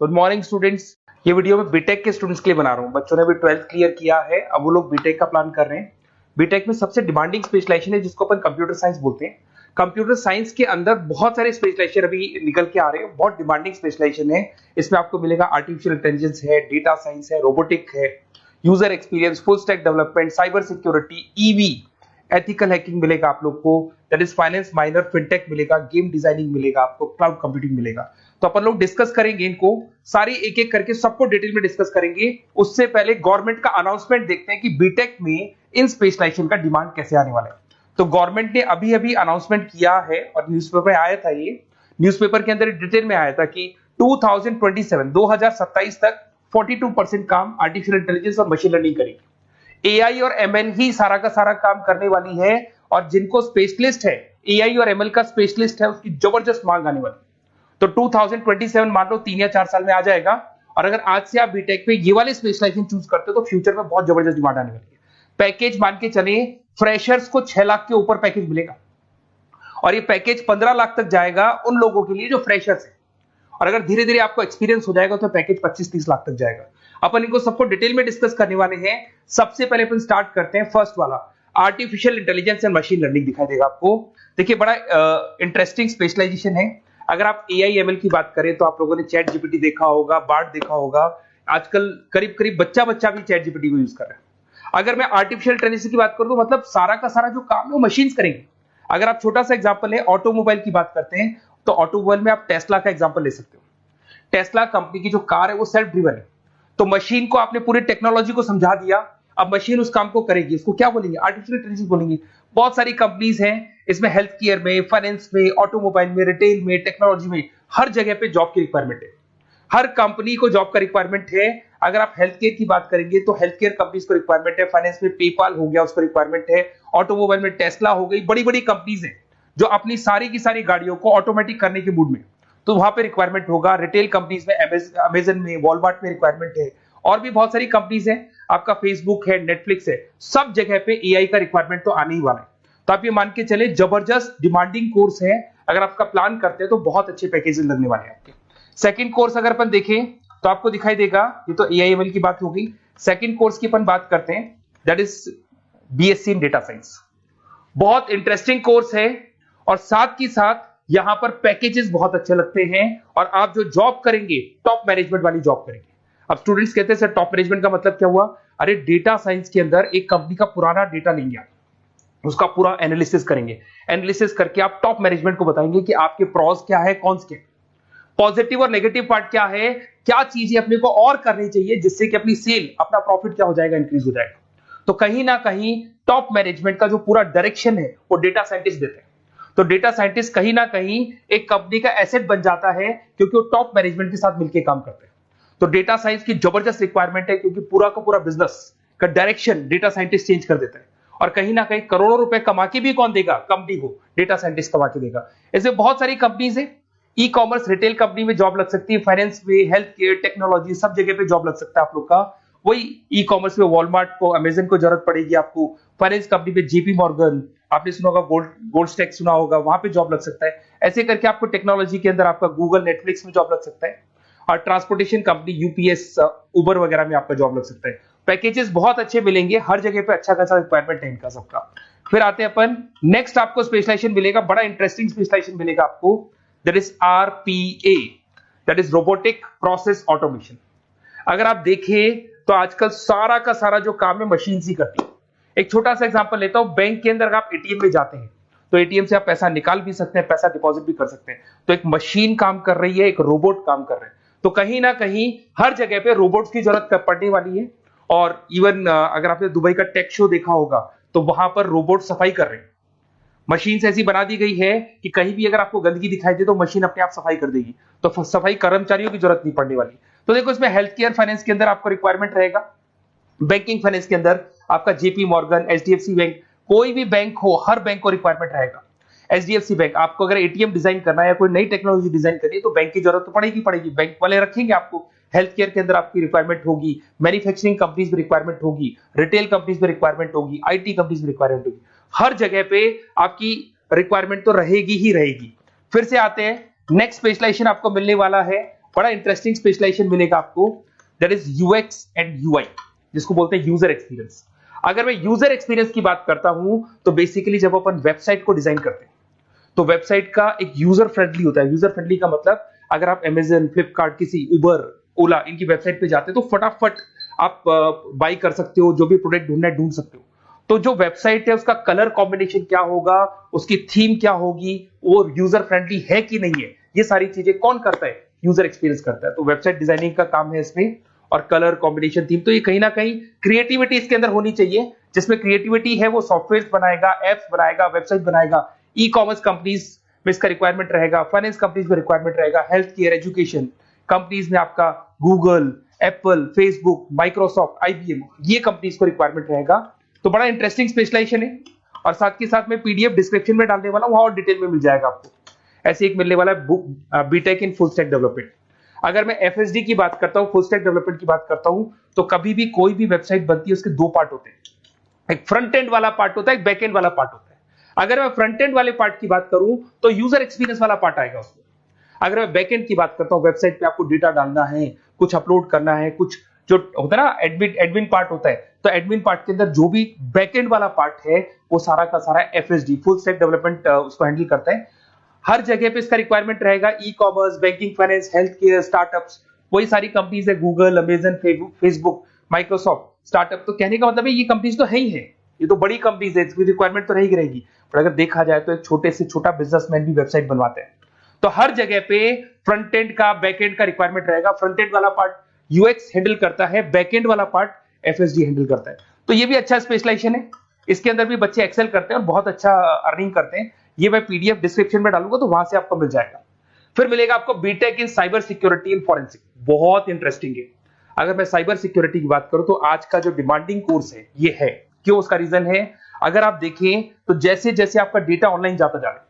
Good morning students. ये video मैं BTech के स्टूडेंट्स के लिए बना रहा हूँ। बच्चों ने भी 12th क्लियर किया है, अब वो लोग बीटेक का प्लान कर रहे हैं। बीटेक में सबसे डिमांडिंग स्पेशलाइजेशन है जिसको अपन कंप्यूटर साइंस बोलते हैं। कंप्यूटर साइंस के अंदर बहुत सारे स्पेशलाइजेशन अभी निकल के आ रहे हैं, बहुत डिमांडिंग स्पेशलाइजेशन है। इसमें आपको मिलेगा आर्टिफिशियल इंटेलिजेंस है, डेटा साइंस है, रोबोटिक है, user experience, full stack development, cyber security, EV, ethical hacking मिलेगा आप लोग को, that is finance minor, fintech मिलेगा, गेम डिजाइनिंग मिलेगा आपको, क्लाउड कंप्यूटिंग मिलेगा। तो अपन लोग डिस्कस करेंगे इनको सारी एक एक करके, सबको डिटेल में डिस्कस करेंगे। उससे पहले गवर्नमेंट का अनाउंसमेंट देखते हैं कि बीटेक में इन स्पेशलाइजेशन का डिमांड कैसे आने वाला है। तो गवर्नमेंट ने अभी अभी अनाउंसमेंट किया है और न्यूज़पेपर में आया था, ये न्यूज़पेपर के अंदर डिटेल में आया था कि 2027 तक 42% काम आर्टिफिशियल इंटेलिजेंस और मशीन लर्निंग करेगी। एआई और एमएल ही सारा का सारा काम करने वाली है, और जिनको स्पेशलिस्ट है, एआई और एमएल का स्पेशलिस्ट है, उसकी जबरदस्त मांग आने वाली। तो 2027 मान लो 3 या 4 साल में आ जाएगा। और अगर आज से आप बीटेक पे ये वाले स्पेशलाइजेशन चूज करते हो तो फ्यूचर में बहुत जबरदस्त डिमांड आने वाली है। पैकेज मान के चले, फ्रेशर्स को 6 लाख के ऊपर पैकेज मिलेगा, और ये पैकेज 15 लाख तक जाएगा उन लोगों के लिए जो फ्रेशर्स है। और अगर धीरे धीरे आपको एक्सपीरियंस हो जाएगा तो पैकेज 25-30 लाख तक जाएगा। अपन इनको सबको डिटेल में डिस्कस करने वाले हैं। सबसे पहले अपन स्टार्ट करते हैं फर्स्ट वाला, artificial intelligence and machine learning दिखाई देगा आपको। देखिए बड़ा इंटरेस्टिंग स्पेशलाइजेशन है। अगर आप एआई एमएल की बात करें तो आप लोगों ने चैट जीपीटी देखा होगा, बार्ड देखा होगा। आजकल करीब करीब बच्चा भी चैट जीपीटी को यूज कर रहा है। अगर मैं आर्टिफिशियल इंटेलिजेंस की बात करूं तो मतलब सारा का सारा जो काम है वो मशीन्स करेंगे। अगर आप छोटा सा एग्जांपल है, ऑटोमोबाइल की बात करते हैं तो ऑटोमोबाइल में आप टेस्ला का एग्जांपल ले सकते हो। टेस्ला कंपनी की जो कार है वो सेल्फ ड्रिवन है। तो मशीन को आपने पूरी टेक्नोलॉजी को समझा दिया, अब मशीन उस काम को करेगी। इसको क्या बोलेंगे? आर्टिफिशियल इंटेलिजेंस बोलेंगे। बहुत सारी कंपनीज हैं इसमें, हेल्थ केयर में, फाइनेंस में, ऑटोमोबाइल में, रिटेल में, टेक्नोलॉजी में, हर जगह पे जॉब की रिक्वायरमेंट है। हर कंपनी को जॉब का रिक्वायरमेंट है। अगर आप हेल्थ केयर की बात करेंगे तो हेल्थ केयर कंपनीज को रिक्वायरमेंट है, फाइनेंस में पेपाल हो गया उसको रिक्वायरमेंट है, ऑटोमोबाइल में टेस्ला हो गई, बड़ी बड़ी कंपनीज हैं जो अपनी सारी की सारी गाड़ियों को ऑटोमेटिक करने के मूड में, तो वहां पे रिक्वायरमेंट होगा। रिटेल कंपनीज में, अमेजन में, वॉलमार्ट में रिक्वायरमेंट है, और भी बहुत सारी कंपनीज हैं, आपका फेसबुक है, नेटफ्लिक्स है, सब जगह पे एआई का रिक्वायरमेंट तो आने ही वाला है। तो आप ये मान के चले जबरदस्त डिमांडिंग कोर्स है। अगर आपका प्लान करते हैं तो बहुत अच्छे पैकेजेस लगने वाले हैं आपके। सेकंड कोर्स अगर अपन देखें तो आपको दिखाई देगा, ये तो एआई एमएल की बात हो गई। सेकंड कोर्स की अपन बात करते हैं, that is BSc in data science. बहुत इंटरेस्टिंग कोर्स है, और साथ ही साथ यहां पर पैकेजेस बहुत अच्छे लगते हैं, और आप जो जॉब करेंगे टॉप मैनेजमेंट वाली जॉब करेंगे। अब स्टूडेंट्स कहते हैं सर टॉप मैनेजमेंट का मतलब क्या हुआ? अरे डेटा साइंस के अंदर एक कंपनी का पुराना डेटा लेंगे आप, उसका पूरा एनालिसिस करेंगे, एनालिसिस करके आप टॉप मैनेजमेंट को बताएंगे कि आपके प्रॉस क्या है, कॉन्स क्या है, पॉजिटिव और नेगेटिव पार्ट क्या है, क्या चीजें अपने को और करनी चाहिए जिससे कि अपनी सेल, अपना प्रॉफिट क्या हो जाएगा, इंक्रीज हो जाएगा। तो कहीं ना कहीं टॉप मैनेजमेंट का जो पूरा डायरेक्शन है वो डेटा साइंटिस्ट देते हैं। तो डेटा साइंटिस्ट कहीं ना कहीं एक कंपनी का एसेट बन जाता है, क्योंकि वो टॉप मैनेजमेंट के साथ मिलकर काम करते हैं। तो डेटा साइंस की जबरदस्त रिक्वायरमेंट है, क्योंकि पूरा का पूरा बिजनेस का डायरेक्शन डेटा साइंटिस्ट चेंज कर देता है। और कहीं ना कहीं करोड़ों रुपए कमा के भी कौन देगा? कंपनी को डेटा साइंटिस्ट कमा के देगा। ऐसे बहुत सारी कंपनीज है, ई कॉमर्स, रिटेल कंपनी में जॉब लग सकती है, फाइनेंस में, हेल्थ केयर, टेक्नोलॉजी, सब जगह पे जॉब लग सकता है आप लोग का। वही ई कॉमर्स में वॉलमार्ट को, अमेजन को जरूरत पड़ेगी आपको। फाइनेंस कंपनी में जेपी मॉर्गन, आपने सुना होगा, गोल्ड स्टैक सुना होगा, वहां पे जॉब लग सकता है। ऐसे करके आपको टेक्नोलॉजी के अंदर आपका गूगल, नेटफ्लिक्स में जॉब लग सकता है। और ट्रांसपोर्टेशन कंपनी, यूपीएस, उबर वगैरह में आपका जॉब लग सकता है। पैकेजेस बहुत अच्छे मिलेंगे, हर जगह पे अच्छा खासा रिक्वायरमेंट है इनका सबका। फिर आते हैं अपन नेक्स्ट, आपको स्पेशलाइजेशन मिलेगा, बड़ा इंटरेस्टिंग स्पेशलाइजेशन मिलेगा आपको, that is RPA, that is robotic process automation. अगर आप देखें तो आजकल सारा का सारा जो काम है मशीन ही करती है। एक छोटा सा एग्जांपल लेता हूं, बैंक के अंदर अगर आप एटीएम में जाते हैं तो एटीएम से आप पैसा निकाल भी सकते हैं, पैसा डिपॉजिट भी कर सकते हैं। तो एक मशीन काम कर रही है, एक रोबोट काम कर रहे हैं। तो कहीं ना कहीं हर जगह पे रोबोट्स की जरूरत पड़ने वाली है। और इवन अगर आपने दुबई का टेक शो देखा होगा तो वहां पर रोबोट सफाई कर रहे हैं। मशीन ऐसी बना दी गई है कि कहीं भी अगर आपको गंदगी दिखाई दे तो मशीन अपने आप सफाई कर देगी, तो सफाई कर्मचारियों की जरूरत नहीं पड़ने वाली। तो देखो इसमें हेल्थ केयर, फाइनेंस के अंदर आपको रिक्वायरमेंट रहेगा, बैंकिंग फाइनेंस के अंदर आपका जेपी मॉर्गन, एचडीएफसी बैंक, कोई भी बैंक हो, हर बैंक को रिक्वायरमेंट रहेगा। एचडीएफसी बैंक, आपको अगर एटीएम डिजाइन करना है या कोई नई टेक्नोलॉजी डिजाइन करनी है तो बैंक की जरूरत तो पड़ेगी, बैंक वाले रखेंगे आपको। हेल्थ केयर के अंदर आपकी रिक्वायरमेंट होगी, मैन्युफैक्चरिंग कंपनीज में रिक्वायरमेंट होगी, रिटेल कंपनीज में रिक्वायरमेंट होगी, आईटी कंपनीज में रिक्वायरमेंट होगी। हर जगह पे आपकी रिक्वायरमेंट तो रहेगी ही रहेगी। फिर से आते हैं, नेक्स्ट स्पेशलाइजेशन आपको मिलने वाला है बड़ा इंटरेस्टिंग स्पेशलाइजेशन मिलेगा आपको, that is UX and UI, जिसको बोलते हैं यूजर एक्सपीरियंस। अगर मैं यूजर एक्सपीरियंस की बात करता हूं तो बेसिकली जब अपन वेबसाइट को डिजाइन करते हैं तो वेबसाइट का एक यूजर फ्रेंडली होता है। यूजर फ्रेंडली का मतलब अगर आप अमेजन, फ्लिपकार्ट, किसी उबर, ओला इनकी वेबसाइट पे जाते हैं तो फटाफट आप बाई कर सकते हो, जो भी प्रोडक्ट ढूंढना है ढूंढ सकते हो। तो जो वेबसाइट है उसका कलर कॉम्बिनेशन क्या होगा, उसकी थीम क्या होगी, वो यूजर फ्रेंडली है कि नहीं है, ये सारी चीजें कौन करता है, यूजर एक्सपीरियंस करता है। तो वेबसाइट डिजाइनिंग का काम है इसमें, और कलर कॉम्बिनेशन, थीम, तो ये कहीं ना कहीं क्रिएटिविटी इसके अंदर होनी चाहिए। जिसमें क्रिएटिविटी है वो सॉफ्टवेयर बनाएगा, एप्स बनाएगा, वेबसाइट बनाएगा। ई कॉमर्स कंपनीज में इसका रिक्वायरमेंट रहेगा, फाइनेंस कंपनीज में रिक्वायरमेंट रहेगा, हेल्थ केयर, एजुकेशन कंपनीज में आपका Google, Apple, Facebook, Microsoft, IBM, ये कंपनीज को रिक्वायरमेंट रहेगा। तो बड़ा इंटरेस्टिंग स्पेशलाइजेशन है, और साथ के साथ में पीडीएफ डिस्क्रिप्शन में डालने वाला हूं, वहां और डिटेल में मिल जाएगा आपको। ऐसे एक मिलने वाला है book, BTech in full stack development. अगर मैं एफएसडी की बात करता हूं, फुल स्टैक डेवलपमेंट की बात करता हूं, तो कभी भी कोई भी वेबसाइट बनती है उसके दो पार्ट होते हैं, एक फ्रंट एंड वाला पार्ट होता है, एक बैक एंड वाला पार्ट होता है। अगर मैं फ्रंट एंड वाले पार्ट की बात करूं तो यूजर एक्सपीरियंस वाला पार्ट आएगा उसमें। अगर मैं बैक एंड की बात करता हूं, वेबसाइट पे आपको डेटा डालना है, कुछ अपलोड करना है, कुछ जो होता है ना एडमिन पार्ट होता है, तो एडमिन पार्ट के अंदर जो भी बैक एंड वाला पार्ट है वो सारा का सारा एफएसडी, फुल स्टैक डेवलपमेंट, उसको हैंडल करता है। हर जगह पे इसका रिक्वायरमेंट रहेगा। E commerce, banking, finance, health care, startups, वही सारी कंपनीज है, Google, Amazon, Facebook, Microsoft, startup. तो कहने का मतलब है ये कंपनीज तो है ही है, ये तो बड़ी कंपनीज है, इसकी रिक्वायरमेंट तो रहेगी रहेगी। पर अगर देखा जाए तो एक छोटे से छोटा बिजनेसमैन भी वेबसाइट बनवाते हैं। तो हर जगह पे फ्रंट एंड का, बैक एंड का रिक्वायरमेंट रहेगा। फ्रंट एंड वाला पार्ट यूएक्स हैंडल करता है, बैक एंड वाला पार्ट एफएसडी हैंडल करता है। तो ये भी अच्छा स्पेशलाइजेशन है, इसके अंदर भी बच्चे एक्सेल करते हैं और बहुत अच्छा अर्निंग करते हैं। ये मैं पीडीएफ डिस्क्रिप्शन में डालूंगा तो वहां से आपको मिल जाएगा। फिर मिलेगा आपको BTech in cyber security and forensic, बहुत इंटरेस्टिंग है। अगर मैं साइबर सिक्योरिटी की बात करूं तो आज का जो डिमांडिंग कोर्स है ये है। क्यों? उसका रीजन है, अगर आप देखें तो जैसे जैसे आपका डेटा ऑनलाइन जाता जा रहा है,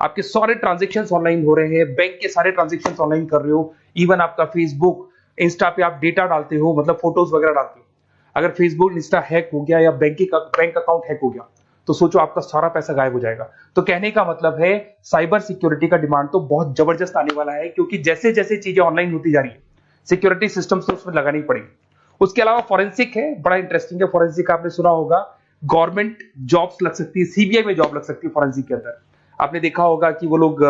आपके सारे ट्रांजेक्शंस ऑनलाइन हो रहे हैं, बैंक के सारे ट्रांजेक्शंस ऑनलाइन कर रहे हो, इवन आपका फेसबुक, इंस्टा पे आप डेटा डालते हो, मतलब फोटोज वगैरह डालते हो। अगर फेसबुक, इंस्टा हैक हो गया या बैंक अकाउंट हैक हो गया तो सोचो आपका सारा पैसा गायब हो जाएगा। तो कहने का मतलब है साइबर सिक्योरिटी का डिमांड तो बहुत जबरदस्त आने वाला है, क्योंकि जैसे जैसे चीजें ऑनलाइन होती जा रही है सिक्योरिटी सिस्टम्स तो उसमें लगानी पड़ेगी। उसके अलावा फॉरेंसिक है, बड़ा इंटरेस्टिंग है। फॉरेंसिक आपने सुना होगा, गवर्नमेंट जॉब्स लग सकती है, सीबीआई में जॉब लग सकती है फॉरेंसिक के अंदर। आपने देखा होगा कि वो लोग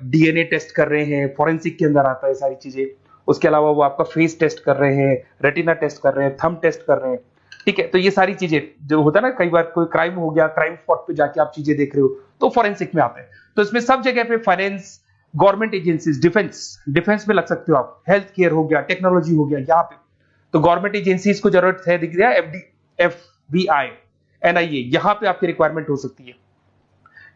डीएनए टेस्ट कर रहे हैं, फॉरेंसिक के अंदर आता है सारी चीजें। उसके अलावा वो आपका फेस टेस्ट कर रहे हैं, रेटिना टेस्ट कर रहे हैं, थंब टेस्ट कर रहे हैं, ठीक है। तो ये सारी चीजें जो होता है ना, कई बार कोई क्राइम हो गया, क्राइम स्पॉट पे जाके आप चीजें देख रहे हो तो फॉरेंसिक में आते हैं। तो इसमें सब जगह पे फाइनेंस, गवर्नमेंट एजेंसीज, डिफेंस में लग सकते हो आप, हेल्थ केयर हो गया, टेक्नोलॉजी हो गया, यहाँ पे तो गवर्नमेंट एजेंसीज को जरूरत है, दिख रहा है, एफबीआई, एनआईए, यहाँ पे आपकी रिक्वायरमेंट हो सकती है।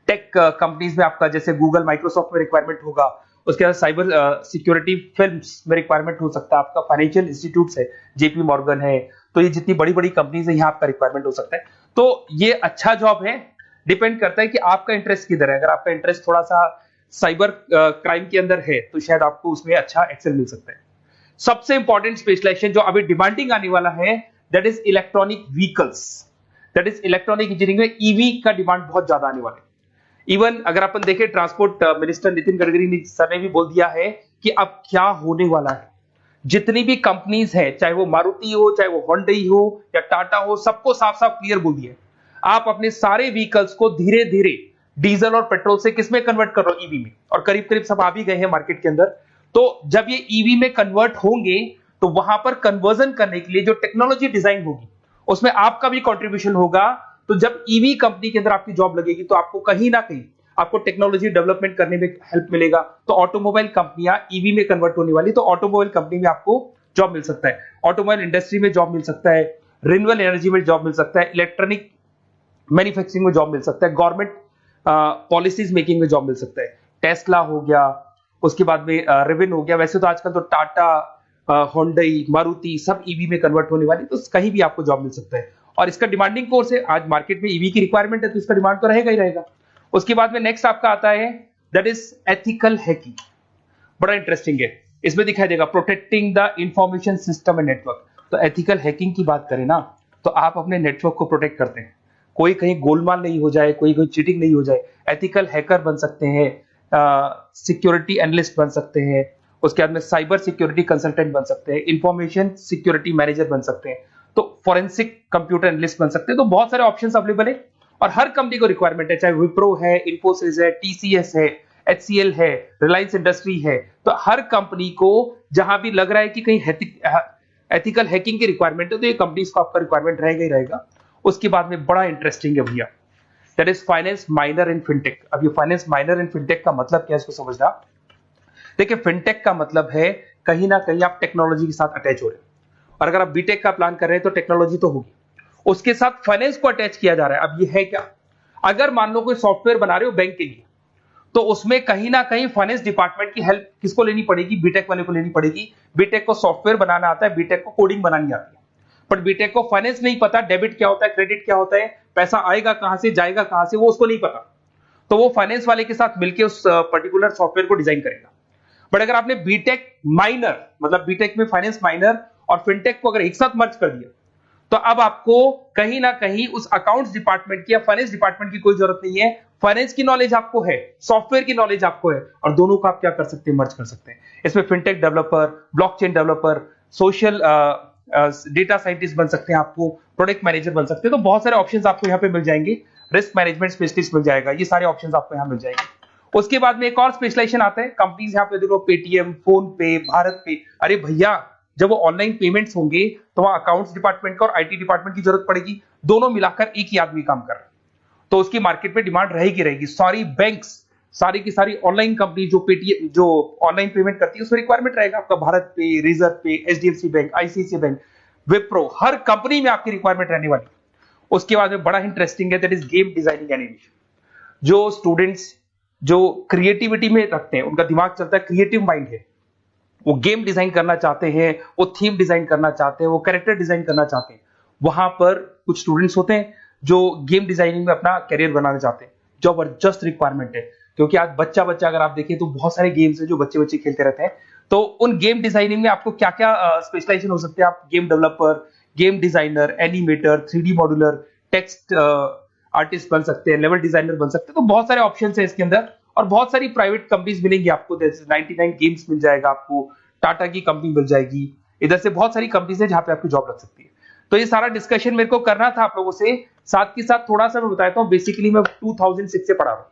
टेक कंपनीज में आपका जैसे गूगल, माइक्रोसॉफ्ट में रिक्वायरमेंट होगा। उसके बाद साइबर सिक्योरिटी फिल्म्स में रिक्वायरमेंट हो सकता है आपका, फाइनेंशियल इंस्टीट्यूट्स है, जेपी मॉर्गन है, तो ये जितनी बड़ी बड़ी कंपनीज है यहाँ आपका रिक्वायरमेंट हो सकता है। तो ये अच्छा जॉब है, डिपेंड करता है कि आपका इंटरेस्ट किधर है। अगर आपका इंटरेस्ट थोड़ा सा साइबर क्राइम के अंदर है तो शायद आपको उसमें अच्छा एक्सेल मिल सकता है। सबसे इंपॉर्टेंट स्पेशलाइजेशन जो अभी डिमांडिंग आने वाला है, that is electronic vehicles, that is electronic engineering में ईवी का डिमांड बहुत ज्यादा आने वाला है। इवन अगर अपन देखें, transport minister Nitin Gadkari sir ने भी बोल दिया है कि अब क्या होने वाला है, जितनी भी कंपनीज है, चाहे वो मारुति हो, चाहे वो होंडई हो या टाटा हो, सबको साफ साफ क्लियर बोल दिया है, आप अपने सारे व्हीकल्स को धीरे धीरे डीजल और पेट्रोल से किसमें कन्वर्ट कर रहे हो, ईवी में। और करीब करीब सब आ भी गए हैं मार्केट के अंदर। तो जब ये ईवी में कन्वर्ट होंगे तो वहां पर कन्वर्जन करने के लिए जो टेक्नोलॉजी डिजाइन होगी उसमें आपका भी कंट्रीब्यूशन होगा। तो जब ईवी कंपनी के अंदर आपकी जॉब लगेगी तो आपको कहीं ना कहीं आपको टेक्नोलॉजी डेवलपमेंट करने में हेल्प मिलेगा। तो ऑटोमोबाइल कंपनियां ईवी में कन्वर्ट होने वाली, तो ऑटोमोबाइल कंपनी में आपको जॉब मिल सकता है, ऑटोमोबाइल इंडस्ट्री में जॉब मिल सकता है, रिन्यूएबल एनर्जी में जॉब मिल सकता है, इलेक्ट्रॉनिक मैन्युफैक्चरिंग में जॉब मिल सकता है, गवर्नमेंट पॉलिसीज मेकिंग में जॉब मिल सकता है, टेस्ला हो गया, उसके बाद में रिविन हो गया। वैसे तो आजकल तो टाटा, होंडई, मारुति सब ईवी में कन्वर्ट होने वाली, तो कहीं भी आपको जॉब मिल सकता है। और इसका डिमांडिंग कोर्स है, आज मार्केट में ईवी की रिक्वायरमेंट है तो इसका डिमांड तो रहेगा ही रहेगा। उसके बाद में नेक्स्ट आपका आता है, दैट इज एथिकल हैकिंग, बड़ा इंटरेस्टिंग है। इसमें दिखाई देगा protecting the information system and network. तो एथिकल हैकिंग की बात करें ना, तो आप अपने नेटवर्क को प्रोटेक्ट करते हैं, कोई कहीं गोलमाल नहीं हो जाए, कोई चीटिंग नहीं हो जाए। एथिकल हैकर बन सकते हैं, सिक्योरिटी एनालिस्ट बन सकते हैं, उसके बाद में साइबर सिक्योरिटी कंसल्टेंट बन सकते हैं, इंफॉर्मेशन सिक्योरिटी मैनेजर बन सकते हैं, तो फॉरेंसिक कंप्यूटर एनालिस्ट बन सकते हैं। तो बहुत सारे ऑप्शंस अवेलेबल है और हर कंपनी को रिक्वायरमेंट है, चाहे विप्रो है, इन्फोसिस है, टीसीएस है, एचसीएल है, रिलायंस इंडस्ट्री है। तो हर कंपनी को जहां भी लग रहा है कि कहीं एथिकल हैकिंग की रिक्वायरमेंट है तो ये कंपनीज को आपका रिक्वायरमेंट रहेगा ही रहेगा। उसके बाद में बड़ा इंटरेस्टिंग है भैया, that is finance minor in fintech. अब ये फाइनेंस माइनर इन फिनटेक का मतलब क्या है इसको समझना। देखिए फिनटेक का मतलब है कहीं ना कहीं आप टेक्नोलॉजी के साथ अटैच हो रहे हैं, और अगर आप बीटेक का प्लान कर रहे हैं तो टेक्नोलॉजी तो होगी, उसके साथ फाइनेंस को अटैच किया जा रहा है। अब ये है क्या, अगर मान लो कोई सॉफ्टवेयर बना रहे हो बैंक के लिए, तो उसमें कहीं ना कहीं फाइनेंस डिपार्टमेंट की हेल्प किसको लेनी पड़ेगी, बीटेक वाले को लेनी पड़ेगी। बीटेक को सॉफ्टवेयर बनाना आता है, बीटेक को कोडिंग बनानी आती है, बट बीटेक को फाइनेंस नहीं पता, डेबिट क्या होता है, क्रेडिट क्या होता है, पैसा आएगा कहां से जाएगा कहां से, वो उसको नहीं पता। तो वो फाइनेंस वाले के साथ मिलकर उस पर्टिकुलर सॉफ्टवेयर को डिजाइन करेगा। बट अगर आपने बीटेक माइनर, मतलब बीटेक में फाइनेंस माइनर और फिनटेक को अगर एक साथ मर्ज कर दिया, तो अब आपको कहीं ना कहीं उस अकाउंट्स डिपार्टमेंट की या फाइनेंस डिपार्टमेंट की कोई जरूरत नहीं है। फाइनेंस की नॉलेज आपको है, सॉफ्टवेयर की नॉलेज आपको है, और दोनों को आप क्या कर सकते हैं, मर्ज कर सकते हैं। इसमें fintech developer, blockchain developer, social data scientist बन सकते हैं, आपको प्रोडक्ट मैनेजर बन सकते हैं। तो बहुत सारे ऑप्शंस आपको यहाँ पे मिल जाएंगे, रिस्क मैनेजमेंट स्पेशलिस्ट मिल जाएगा, ये सारे ऑप्शंस आपको यहाँ मिल जाएंगे। उसके बाद में एक और स्पेशलाइजेशन आता है, कंपनीज यहाँ पे देखो पेटीएम, फोन पे, भारत पे। अरे भैया जब वो ऑनलाइन पेमेंट्स होंगे तो वहां अकाउंट्स डिपार्टमेंट का और आईटी डिपार्टमेंट की जरूरत पड़ेगी, दोनों मिलाकर एक ही आदमी काम कर रहा है, तो उसकी मार्केट में डिमांड रहेगी रहेगी। सारी बैंक्स, सारी की सारी ऑनलाइन कंपनी जो पेटीएम, जो ऑनलाइन पेमेंट करती है, उसमें रिक्वायरमेंट रहेगा आपका भारत पे, रिजर्व पे, HDFC bank, ICICI bank, Wipro, हर कंपनी में आपकी रिक्वायरमेंट रहने वाली। उसके बाद में बड़ा इंटरेस्टिंग है, that is game designing animation. जो स्टूडेंट्स जो क्रिएटिविटी में रखते हैं, उनका दिमाग चलता है, क्रिएटिव माइंड है, वो गेम डिजाइन करना चाहते हैं, वो थीम डिजाइन करना चाहते हैं, वो कैरेक्टर डिजाइन करना चाहते हैं, वहां पर कुछ स्टूडेंट्स होते हैं जो गेम डिजाइनिंग में अपना करियर बनाना चाहते हैं। जबरदस्त रिक्वायरमेंट है, क्योंकि आज बच्चा बच्चा अगर आप देखें तो बहुत सारे गेम्स हैं जो बच्चे बच्चे खेलते रहते हैं। तो उन गेम डिजाइनिंग में आपको क्या क्या स्पेशलाइजेशन हो सकते हैं, आप game developer, game designer, animator, 3D modular, text artist बन सकते हैं, लेवल डिजाइनर बन सकते हैं। तो बहुत सारे ऑप्शन है इसके अंदर, और बहुत सारी प्राइवेट कंपनीज मिलेंगी आपको, जैसे 99 गेम्स मिल जाएगा आपको, टाटा की कंपनी मिल जाएगी, इधर से बहुत सारी कंपनीज है जहां पे आपकी जॉब लग सकती है। तो ये सारा डिस्कशन मेरे को करना था आप लोगों से, साथ के साथ थोड़ा सा मैं बताता हूँ। बेसिकली मैं 2006 से पढ़ा रहा हूँ,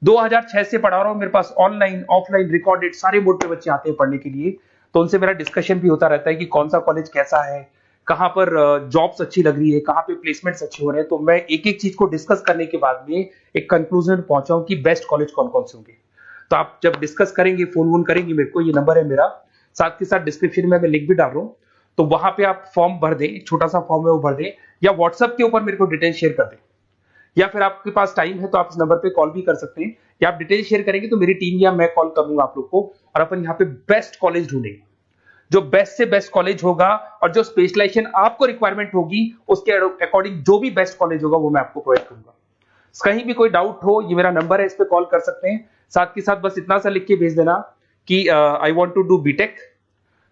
2006 से पढ़ा रहा हूँ, मेरे पास ऑनलाइन ऑफलाइन रिकॉर्डेड सारे मोड पे बच्चे आते हैं पढ़ने के लिए, तो उनसे मेरा डिस्कशन भी होता रहता है कि कौन सा कॉलेज कैसा है, कहां पर जॉब्स अच्छी लग रही है, कहां पे प्लेसमेंट्स अच्छे हो रहे हैं। तो मैं एक एक चीज को डिस्कस करने के बाद में एक कंक्लूजन पहुंचा हूं कि बेस्ट कॉलेज कौन कौन से होंगे। तो आप जब डिस्कस करेंगे, फोन वोन करेंगे मेरे को, ये नंबर है मेरा, साथ के साथ डिस्क्रिप्शन में मैं लिंक भी डाल रहा हूँ, तो वहां पे आप फॉर्म भर दें, एक छोटा सा फॉर्म है वो भर दें, या व्हाट्सएप के ऊपर मेरे को डिटेल शेयर कर दें, या फिर आपके पास टाइम है तो आप इस नंबर पे कॉल भी कर सकते हैं, या आप डिटेल शेयर करेंगे तो मेरी टीम या मैं कॉल करूंगा आप लोग को, और अपन यहाँ पे बेस्ट कॉलेज ढूंढेंगे, जो बेस्ट से बेस्ट कॉलेज होगा और जो स्पेशलाइजेशन आपको रिक्वायरमेंट होगी उसके अकॉर्डिंग जो भी बेस्ट कॉलेज होगा वो मैं आपको प्रोवाइड करूंगा। कहीं भी कोई डाउट हो, ये मेरा नंबर है, इस पे कॉल कर सकते हैं। साथ के साथ बस इतना सा लिख के भेज देना कि I want to do BTech,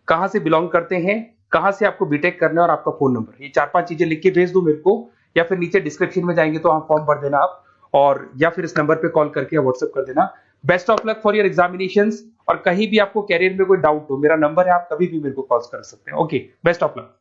कहां से बिलोंग करते हैं, कहां से आपको बीटेक करना है, और आपका फोन नंबर, ये 4-5 चीजें लिख के भेज दो मेरे को, या फिर नीचे डिस्क्रिप्शन में जाएंगे तो आप फॉर्म भर देना आप, और या फिर इस नंबर पे कॉल करके व्हाट्सएप कर देना। Best of luck for your examinations, और कहीं भी आपको कैरियर में कोई डाउट हो, मेरा नंबर है, आप कभी भी मेरे को कॉल कर सकते हैं। Okay, best of luck.